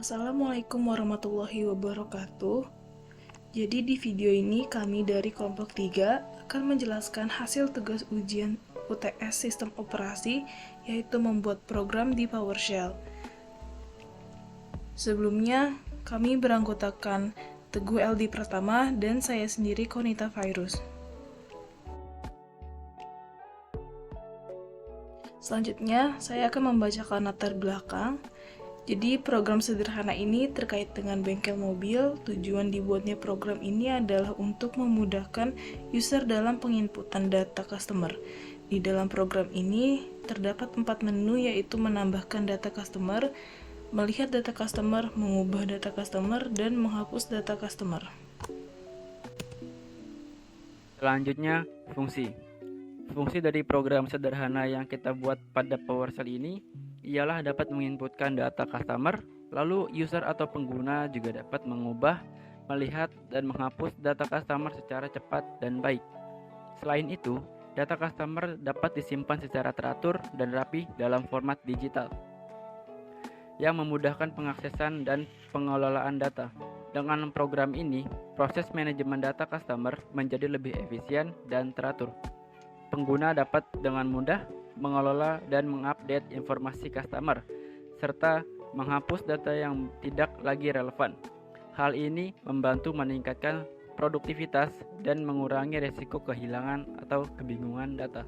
Assalamualaikum warahmatullahi wabarakatuh. Jadi di video ini kami dari kelompok 3 akan menjelaskan hasil tugas ujian UTS sistem operasi, yaitu membuat program di PowerShell. Sebelumnya, kami beranggotakan Teguh LD Pratama dan saya sendiri Konita Virus. Selanjutnya, saya akan membacakan latar belakang. Jadi, program sederhana ini terkait dengan bengkel mobil. Tujuan dibuatnya program ini adalah untuk memudahkan user dalam penginputan data customer. Di dalam program ini terdapat 4 menu, yaitu menambahkan data customer, melihat data customer, mengubah data customer, dan menghapus data customer. Selanjutnya, fungsi. Fungsi dari program sederhana yang kita buat pada PowerShell ini ialah dapat menginputkan data customer, lalu user atau pengguna juga dapat mengubah, melihat, dan menghapus data customer secara cepat dan baik. Selain itu, data customer dapat disimpan secara teratur dan rapi dalam format digital yang memudahkan pengaksesan dan pengelolaan data. Dengan program ini, proses manajemen data customer menjadi lebih efisien dan teratur. Pengguna dapat dengan mudah mengelola dan mengupdate informasi customer, serta menghapus data yang tidak lagi relevan. Hal ini membantu meningkatkan produktivitas dan mengurangi risiko kehilangan atau kebingungan data.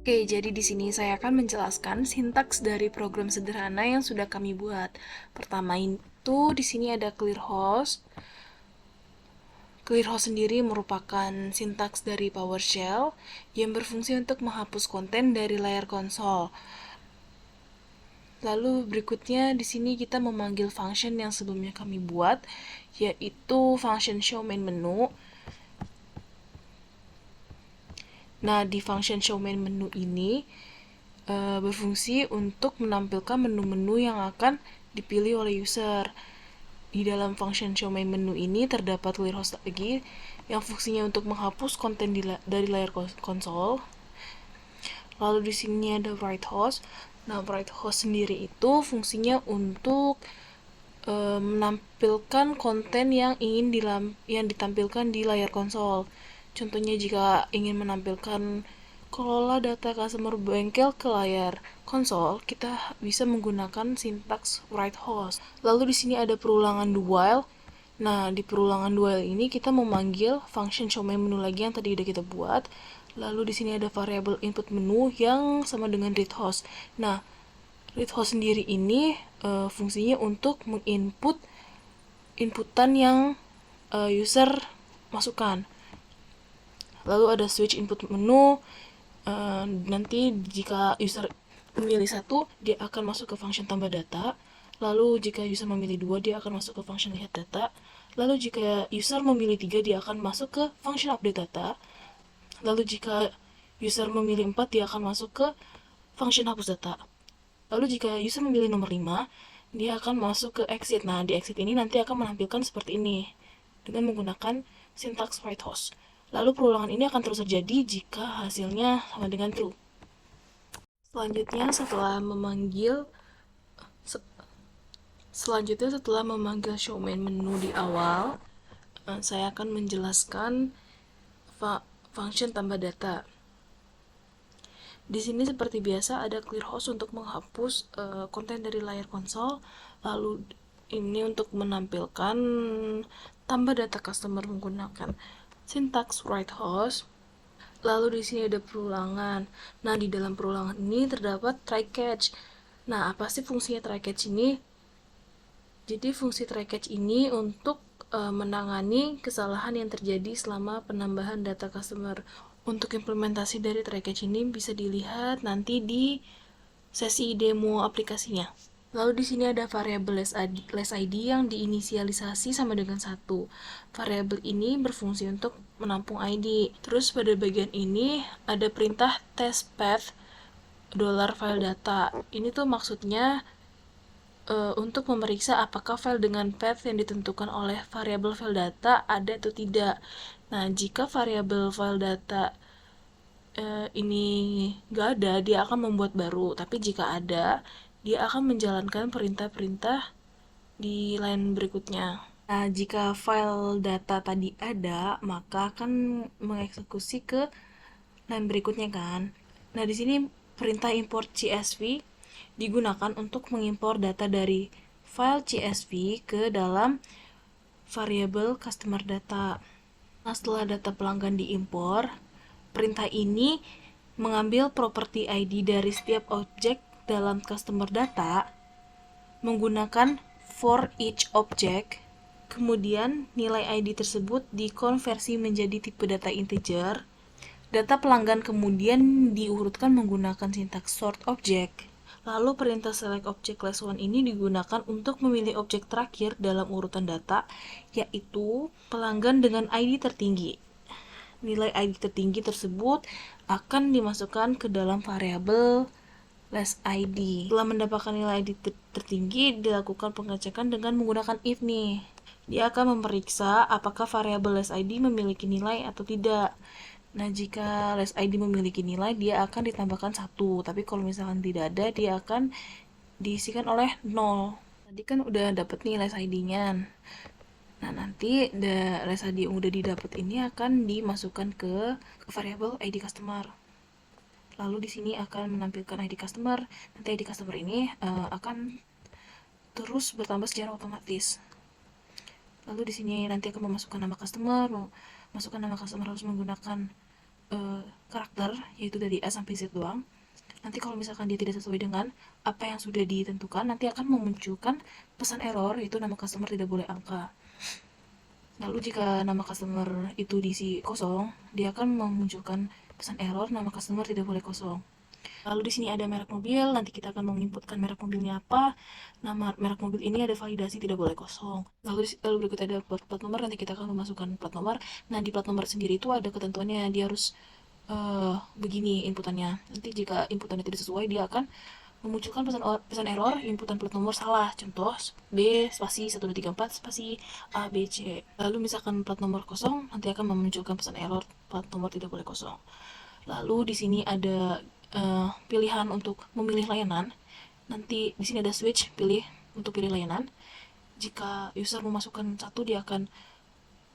Oke, jadi di sini saya akan menjelaskan sintaks dari program sederhana yang sudah kami buat. Pertama itu di sini ada ClearHost. ClearHost sendiri merupakan sintaks dari PowerShell yang berfungsi untuk menghapus konten dari layar konsol. Lalu berikutnya di sini kita memanggil function yang sebelumnya kami buat, yaitu function show main menu. Nah, di function show main menu ini berfungsi untuk menampilkan menu-menu yang akan dipilih oleh user. Di dalam function show main menu ini terdapat ClearHost lagi yang fungsinya untuk menghapus konten dari layar konsol. Lalu di sini ada WriteHost. Nah, WriteHost sendiri itu fungsinya untuk menampilkan konten yang ditampilkan di layar konsol. Contohnya jika ingin menampilkan kelola data customer bengkel ke layar konsol, kita bisa menggunakan sintaks WriteHost. Lalu di sini ada perulangan do while. Nah, di perulangan do while ini kita memanggil function show main menu lagi yang tadi udah kita buat. Lalu di sini ada variable input menu yang sama dengan readHost. Nah, readHost sendiri ini fungsinya untuk menginput inputan yang user masukkan. Lalu ada switch input menu. Nanti jika user memilih 1, dia akan masuk ke function tambah data. Lalu jika user memilih 2, dia akan masuk ke function lihat data. Lalu jika user memilih 3, dia akan masuk ke function update data. Lalu jika user memilih 4, dia akan masuk ke function hapus data. Lalu jika user memilih nomor 5, dia akan masuk ke exit. Nah, di exit ini nanti akan menampilkan seperti ini dengan menggunakan sintaks WriteHost. Lalu perulangan ini akan terus terjadi jika hasilnya sama dengan true. Selanjutnya setelah memanggil show main menu di awal, saya akan menjelaskan function tambah data. Di sini seperti biasa ada ClearHost untuk menghapus konten dari layar konsol. Lalu ini untuk menampilkan tambah data customer menggunakan sintaks WriteHost. Lalu di sini ada perulangan. Nah, di dalam perulangan ini terdapat try catch. Nah, apa sih fungsinya try catch ini? Jadi fungsi try catch ini untuk menangani kesalahan yang terjadi selama penambahan data customer. Untuk implementasi dari try catch ini bisa dilihat nanti di sesi demo aplikasinya. Lalu di sini ada variabel less ID yang diinisialisasi sama dengan 1. Variabel ini berfungsi untuk menampung ID. Terus pada bagian ini ada perintah test path $file data. Ini tuh maksudnya untuk memeriksa apakah file dengan path yang ditentukan oleh variabel file data ada atau tidak. Nah, jika variabel file data ini nggak ada, dia akan membuat baru. Tapi jika ada, dia akan menjalankan perintah-perintah di line berikutnya. Nah, jika file data tadi ada, maka akan mengeksekusi ke line berikutnya kan. Nah, di sini perintah import CSV digunakan untuk mengimpor data dari file CSV ke dalam variabel customer data. Nah, setelah data pelanggan diimpor, perintah ini mengambil properti ID dari setiap objek dalam customer data menggunakan for each object. Kemudian nilai ID tersebut dikonversi menjadi tipe data integer. Data pelanggan kemudian diurutkan menggunakan sintaks sort object. Lalu perintah select object class 1 ini digunakan untuk memilih objek terakhir dalam urutan data, yaitu pelanggan dengan ID tertinggi. Nilai ID tertinggi tersebut akan dimasukkan ke dalam variabel less ID. Setelah mendapatkan nilai ID tertinggi, dilakukan pengecekan dengan menggunakan if nih. Dia akan memeriksa apakah variabel less ID memiliki nilai atau tidak. Nah, jika less ID memiliki nilai, dia akan ditambahkan 1. Tapi kalau misalkan tidak ada, dia akan diisikan oleh 0. Tadi kan udah dapet nih less ID-nya. Nah, nanti less ID yang udah didapat ini akan dimasukkan ke variabel ID customer. Lalu di sini akan menampilkan ID customer. Nanti ID customer ini akan terus bertambah secara otomatis. Lalu di sini nanti akan memasukkan nama customer. Masukkan nama customer harus menggunakan karakter, yaitu dari A sampai Z doang. Nanti kalau misalkan dia tidak sesuai dengan apa yang sudah ditentukan, nanti akan memunculkan pesan error, yaitu nama customer tidak boleh angka. Lalu jika nama customer itu diisi kosong, dia akan memunculkan pesan error, nama customer tidak boleh kosong. Lalu di sini ada merek mobil, nanti kita akan menginputkan merek mobilnya apa. Nama merek mobil ini ada validasi tidak boleh kosong. Lalu berikut ada plat nomor, nanti kita akan memasukkan plat nomor. Nah, di plat nomor sendiri itu ada ketentuannya, dia harus begini inputannya. Nanti jika inputannya tidak sesuai, dia akan memunculkan pesan error, inputan plat nomor salah. Contoh B spasi 1234 spasi A B C. Lalu misalkan plat nomor kosong, nanti akan memunculkan pesan error plat nomor tidak boleh kosong. Lalu di sini ada pilihan untuk memilih layanan. Nanti di sini ada switch, pilih untuk pilih layanan. Jika user memasukkan 1, dia akan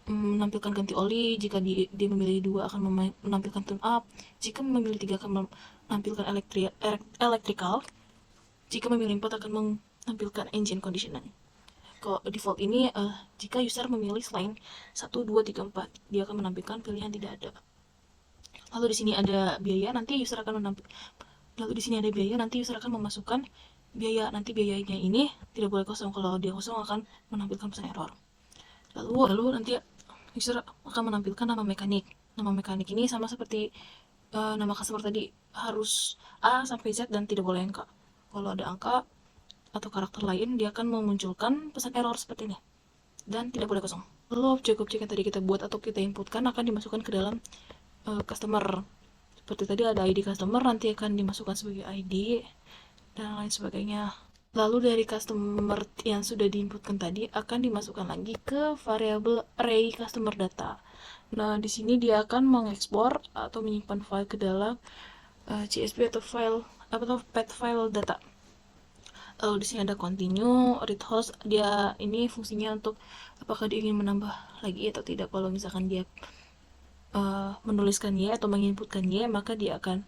menampilkan ganti oli. Jika dia memilih 2 akan menampilkan tune up. Jika memilih 3 akan menampilkan electrical. Jika memilih 4 akan menampilkan engine conditioning. Kalau default ini jika user memilih selain 1, 2, 3, 4, dia akan menampilkan pilihan tidak ada. Lalu di sini ada biaya, nanti user akan memasukkan biaya. Nanti biayanya ini tidak boleh kosong. Kalau dia kosong akan menampilkan pesan error. Lalu nanti user akan menampilkan nama mekanik. Nama mekanik ini sama seperti nama customer tadi, harus A sampai Z dan tidak boleh angka. Kalau ada angka atau karakter lain, dia akan memunculkan pesan error seperti ini dan tidak boleh kosong. Lalu objek-objek yang tadi kita buat atau kita inputkan akan dimasukkan ke dalam customer. Seperti tadi ada ID customer, nanti akan dimasukkan sebagai ID dan lain sebagainya. Lalu dari customer yang sudah diinputkan tadi akan dimasukkan lagi ke variabel array customer data. Nah, di sini dia akan mengekspor atau menyimpan file ke dalam CSV atau path file data. Lalu di sini ada continue, read host. Dia ini fungsinya untuk apakah dia ingin menambah lagi atau tidak. Kalau misalkan dia menuliskan Y atau menginputkan Y, maka dia akan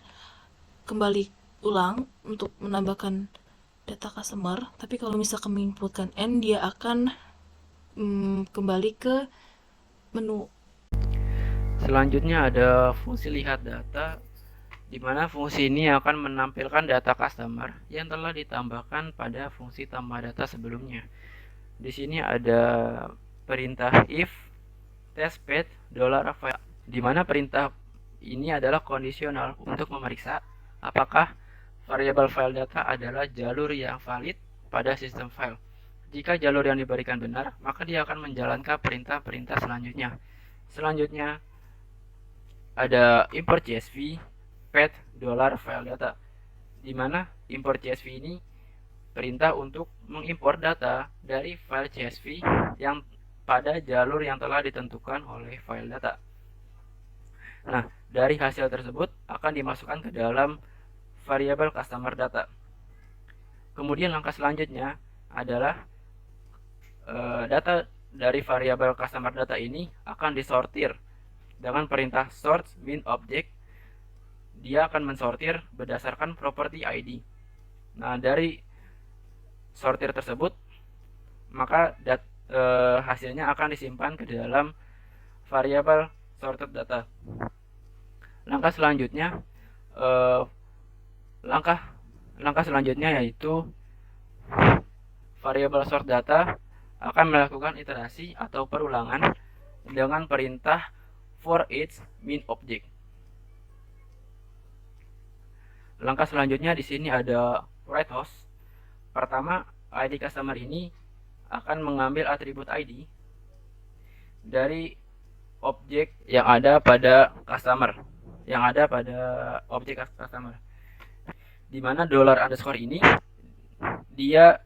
kembali ulang untuk menambahkan data customer. Tapi kalau misalkan menginputkan N, dia akan kembali ke menu. Selanjutnya ada fungsi lihat data, di mana fungsi ini akan menampilkan data customer yang telah ditambahkan pada fungsi tambah data sebelumnya. Di sini ada perintah if testpad $file, di mana perintah ini adalah kondisional untuk memeriksa apakah variabel file data adalah jalur yang valid pada sistem file. Jika jalur yang diberikan benar, maka dia akan menjalankan perintah-perintah selanjutnya. Selanjutnya ada import CSV pad $file data, di mana import CSV ini perintah untuk mengimpor data dari file CSV yang pada jalur yang telah ditentukan oleh file data. Nah, dari hasil tersebut akan dimasukkan ke dalam variabel customer data. Kemudian langkah selanjutnya adalah data dari variabel customer data ini akan disortir dengan perintah sort min object. Dia akan mensortir berdasarkan property ID. Nah, dari sortir tersebut maka hasilnya akan disimpan ke dalam variabel sorted data. Langkah selanjutnya eh, langkah langkah selanjutnya yaitu variabel sort data akan melakukan iterasi atau perulangan dengan perintah for each min object. Langkah selanjutnya di sini ada write host. Pertama, ID customer ini akan mengambil atribut ID dari objek yang ada pada customer, objek customer. Di mana $_ ini dia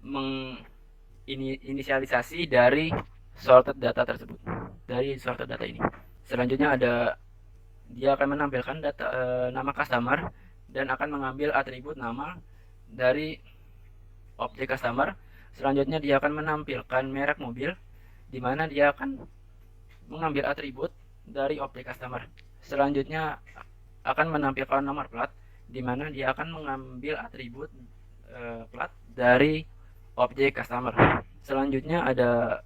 menginisialisasi dari sorted data tersebut, dari sorted data ini. Selanjutnya dia akan menampilkan nama customer dan akan mengambil atribut nama dari objek customer. Selanjutnya dia akan menampilkan merek mobil, di mana dia akan mengambil atribut dari objek customer. Selanjutnya akan menampilkan nomor plat, di mana dia akan mengambil atribut plat dari objek customer. Selanjutnya ada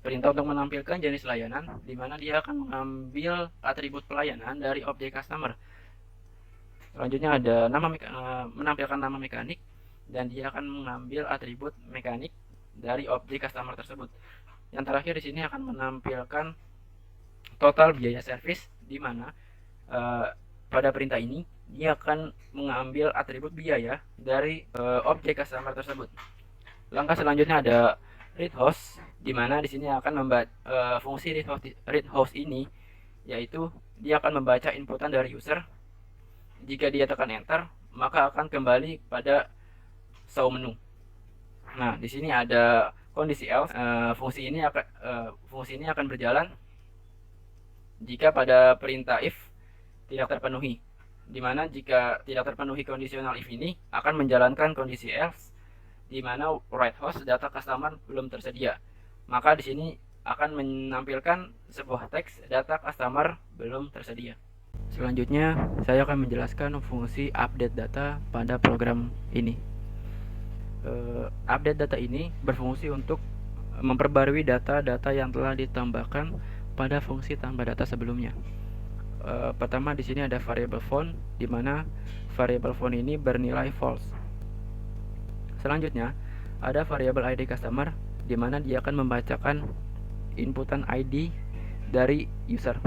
perintah untuk menampilkan jenis layanan, di mana dia akan mengambil atribut pelayanan dari objek customer. Selanjutnya ada menampilkan nama mekanik, dan dia akan mengambil atribut mekanik dari objek customer tersebut. Yang terakhir di sini akan menampilkan total biaya service, di mana pada perintah ini dia akan mengambil atribut biaya dari objek customer tersebut. Langkah selanjutnya ada read host, di mana di sini akan fungsi read host ini yaitu dia akan membaca inputan dari user. Jika dia tekan enter, maka akan kembali pada show menu. Nah, di sini ada kondisi else. Fungsi ini akan berjalan jika pada perintah if tidak terpenuhi, di mana jika tidak terpenuhi conditional if ini akan menjalankan kondisi else, di mana write host data customer belum tersedia. Maka di sini akan menampilkan sebuah teks data customer belum tersedia. Selanjutnya saya akan menjelaskan fungsi update data pada program ini. Update data ini berfungsi untuk memperbarui data-data yang telah ditambahkan pada fungsi tambah data sebelumnya. Pertama di sini ada variable phone, di mana variable phone ini bernilai false. Selanjutnya ada variable ID customer, di mana dia akan membacakan inputan ID dari user.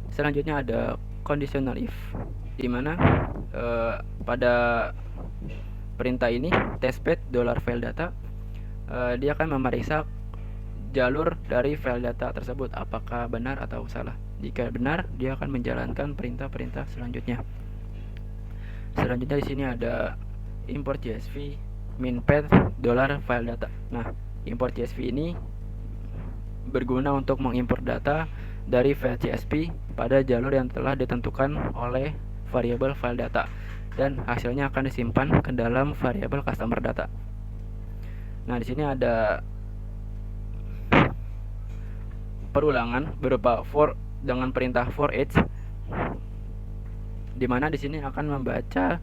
Selanjutnya ada conditional if, di mana pada perintah ini testbed $file data, dia akan memeriksa jalur dari file data tersebut apakah benar atau salah. Jika benar, dia akan menjalankan perintah-perintah selanjutnya. Selanjutnya di sini ada import CSV minpath $file data. Nah, import CSV ini berguna untuk mengimport data dari file CSV pada jalur yang telah ditentukan oleh variabel file data, dan hasilnya akan disimpan ke dalam variabel customer data. Nah, di sini ada perulangan berupa for dengan perintah for each, di mana di sini akan membaca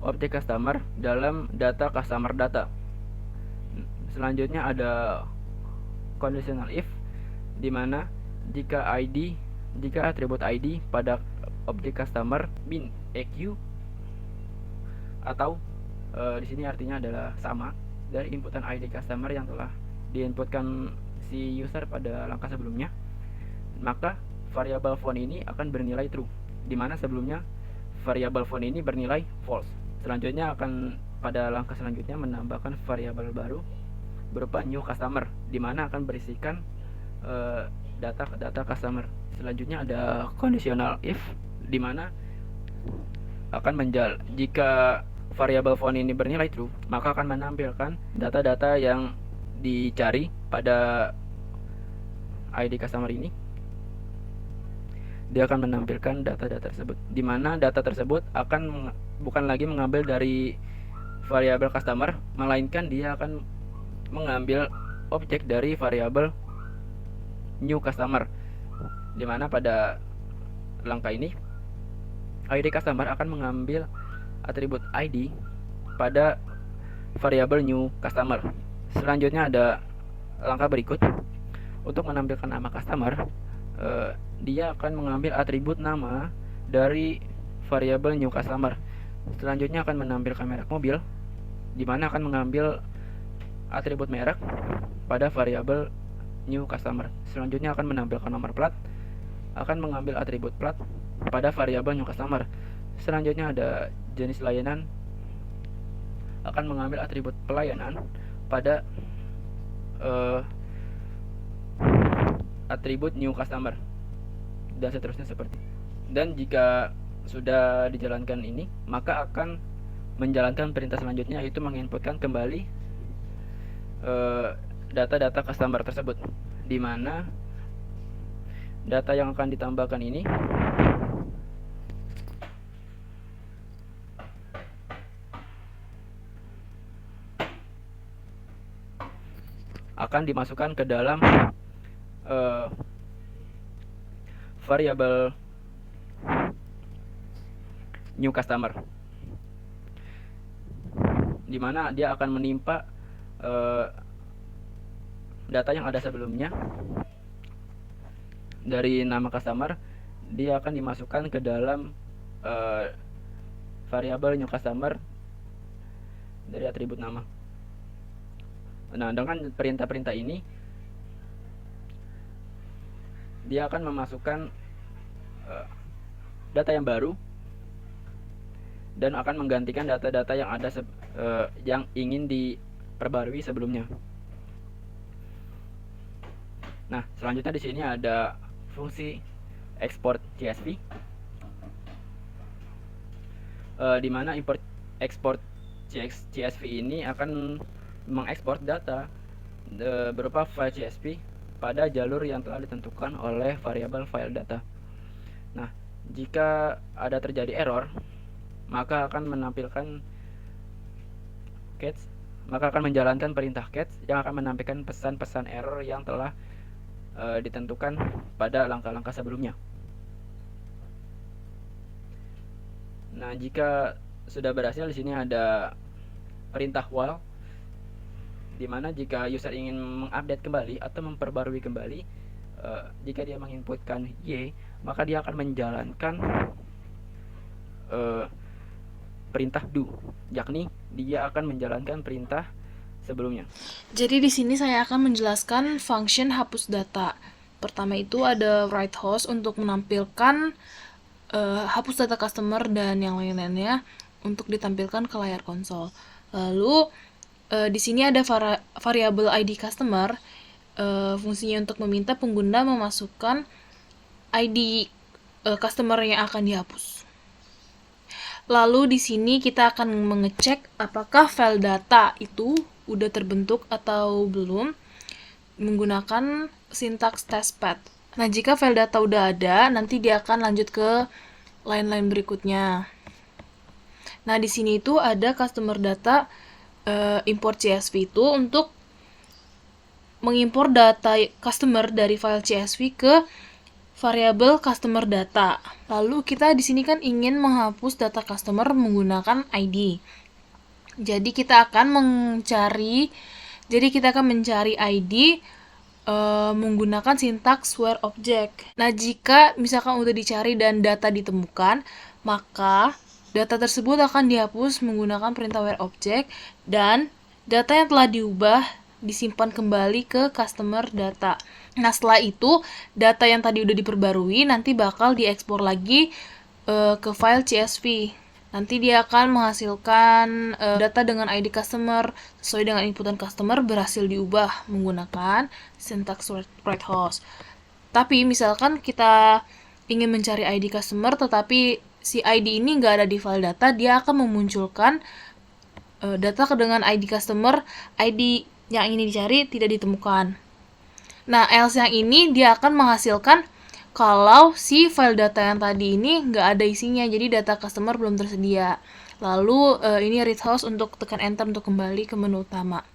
objek customer dalam data customer data. Selanjutnya ada conditional if, di mana jika atribut ID pada objek customer min EQ, atau di sini artinya adalah sama dari inputan ID customer yang telah diinputkan si user pada langkah sebelumnya, maka variabel phone ini akan bernilai true, di mana sebelumnya variabel phone ini bernilai false. Selanjutnya pada langkah selanjutnya menambahkan variabel baru berupa new customer, di mana akan berisikan data customer. Selanjutnya ada conditional if, di mana akan jika variabel phone ini bernilai true, maka akan menampilkan data-data yang dicari pada ID customer ini. Dia akan menampilkan data-data tersebut, di mana data tersebut akan bukan lagi mengambil dari variabel customer, melainkan dia akan mengambil objek dari variabel new customer, dimana pada langkah ini ID customer akan mengambil atribut ID pada variabel new customer. Selanjutnya ada langkah berikut. Untuk menampilkan nama customer, dia akan mengambil atribut nama dari variabel new customer. Selanjutnya akan menampilkan merek mobil, di mana akan mengambil atribut merek pada variabel new customer. Selanjutnya akan menampilkan nomor plat, akan mengambil atribut plat pada variabel new customer. Selanjutnya ada jenis layanan, akan mengambil atribut pelayanan pada atribut new customer, dan seterusnya seperti. Dan jika sudah dijalankan ini, maka akan menjalankan perintah selanjutnya, yaitu menginputkan kembali data-data customer tersebut, di mana data yang akan ditambahkan ini akan dimasukkan ke dalam variabel new customer, di mana dia akan menimpa data yang ada sebelumnya dari nama customer. Dia akan dimasukkan ke dalam variabel new customer dari atribut nama. Nah, dengan perintah-perintah ini dia akan memasukkan data yang baru dan akan menggantikan data-data yang ada yang ingin diperbarui sebelumnya. Nah, selanjutnya di sini ada fungsi export CSV, di mana import export CSV ini akan mengekspor data berupa file CSV pada jalur yang telah ditentukan oleh variabel file data. Nah, jika ada terjadi error, maka akan menampilkan catch, maka akan menjalankan perintah catch yang akan menampilkan pesan-pesan error yang telah ditentukan pada langkah-langkah sebelumnya. Nah, jika sudah berhasil, di sini ada perintah while, di mana jika user ingin mengupdate kembali atau memperbarui kembali, jika dia menginputkan Y, maka dia akan menjalankan perintah do, yakni dia akan menjalankan perintah sebelumnya. Jadi di sini saya akan menjelaskan function hapus data. Pertama itu ada write host untuk menampilkan hapus data customer dan yang lain-lainnya untuk ditampilkan ke layar konsol. Lalu di sini ada variabel ID customer, fungsinya untuk meminta pengguna memasukkan ID customer yang akan dihapus. Lalu di sini kita akan mengecek apakah file data itu udah terbentuk atau belum menggunakan sintaks testpad. Nah, jika file data udah ada, nanti dia akan lanjut ke line-line berikutnya. Nah, di sini itu ada customer data import CSV itu untuk mengimpor data customer dari file CSV ke variabel customer data. Lalu kita di sini kan ingin menghapus data customer menggunakan ID. Jadi kita akan mencari ID menggunakan sintaks where object. Nah, jika misalkan udah dicari dan data ditemukan, maka data tersebut akan dihapus menggunakan perintah where object dan data yang telah diubah disimpan kembali ke customer data. Nah, setelah itu data yang tadi udah diperbarui nanti bakal diekspor lagi ke file CSV. Nanti dia akan menghasilkan data dengan ID customer sesuai dengan inputan customer berhasil diubah menggunakan syntax write host. Tapi misalkan kita ingin mencari ID customer tetapi si ID ini nggak ada di file data, dia akan memunculkan data dengan ID customer, ID yang ini dicari tidak ditemukan. Nah, else yang ini dia akan menghasilkan kalau si file data yang tadi ini nggak ada isinya, jadi data customer belum tersedia. Lalu ini read house untuk tekan enter untuk kembali ke menu utama.